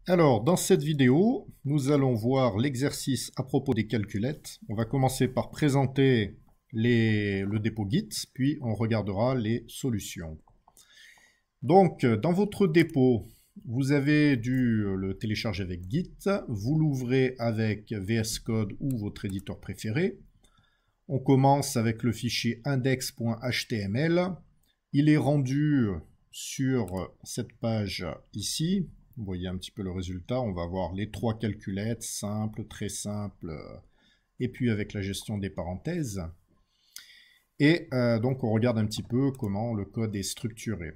Alors, dans cette vidéo, nous allons voir l'exercice à propos des calculettes. On va commencer par présenter le dépôt Git, puis on regardera les solutions. Donc, dans votre dépôt, vous avez dû le télécharger avec Git. Vous l'ouvrez avec VS Code ou votre éditeur préféré. On commence avec le fichier index.html. Il est rendu sur cette page ici. Vous voyez un petit peu le résultat. On va voir les trois calculettes, simples, très simples, et puis avec la gestion des parenthèses. Et donc on regarde un petit peu comment le code est structuré.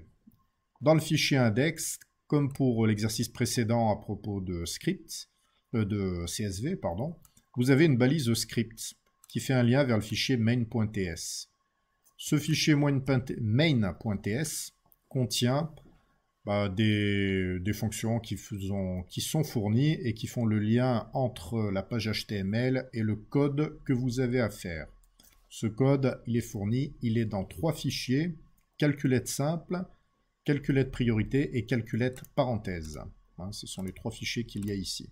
Dans le fichier index, comme pour l'exercice précédent à propos de script, de CSV, pardon, vous avez une balise script qui fait un lien vers le fichier main.ts. Ce fichier main.ts contient des fonctions qui sont fournies et qui font le lien entre la page HTML et le code que vous avez à faire. Ce code, il est fourni, il est dans trois fichiers, calculette simple, calculette priorité et calculette parenthèse. Ce sont les trois fichiers qu'il y a ici.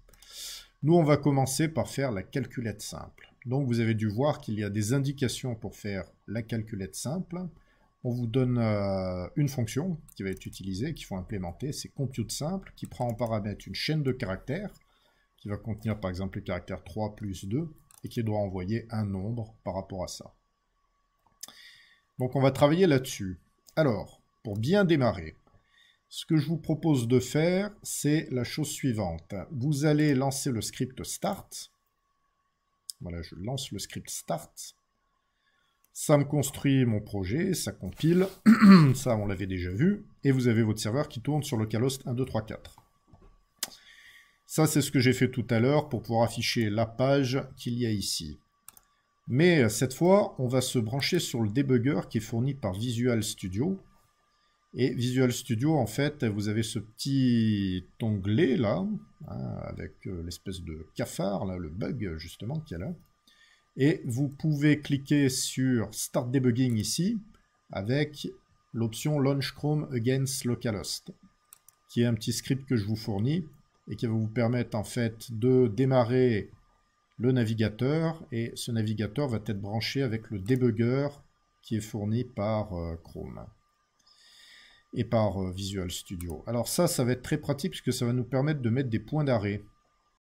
Nous, on va commencer par faire la calculette simple. Donc, vous avez dû voir qu'il y a des indications pour faire la calculette simple. On vous donne une fonction qui va être utilisée, qu'il faut implémenter, c'est compute simple, qui prend en paramètre une chaîne de caractères, qui va contenir par exemple le caractère 3 plus 2, et qui doit envoyer un nombre par rapport à ça. Donc on va travailler là-dessus. Alors, pour bien démarrer, ce que je vous propose de faire, c'est la chose suivante. Vous allez lancer le script start. Voilà, je lance le script start. Ça me construit mon projet, ça compile, ça on l'avait déjà vu, et vous avez votre serveur qui tourne sur localhost 1, 2, 3, 4. Ça c'est ce que j'ai fait tout à l'heure pour pouvoir afficher la page qu'il y a ici. Mais cette fois, on va se brancher sur le debugger qui est fourni par Visual Studio. Et Visual Studio, en fait, vous avez ce petit onglet là, avec l'espèce de cafard, là, le bug justement qu'il y a là. Et vous pouvez cliquer sur Start Debugging ici, avec l'option Launch Chrome Against Localhost, qui est un petit script que je vous fournis, et qui va vous permettre en fait de démarrer le navigateur, et ce navigateur va être branché avec le debugger qui est fourni par Chrome et par Visual Studio. Alors ça va être très pratique puisque ça va nous permettre de mettre des points d'arrêt.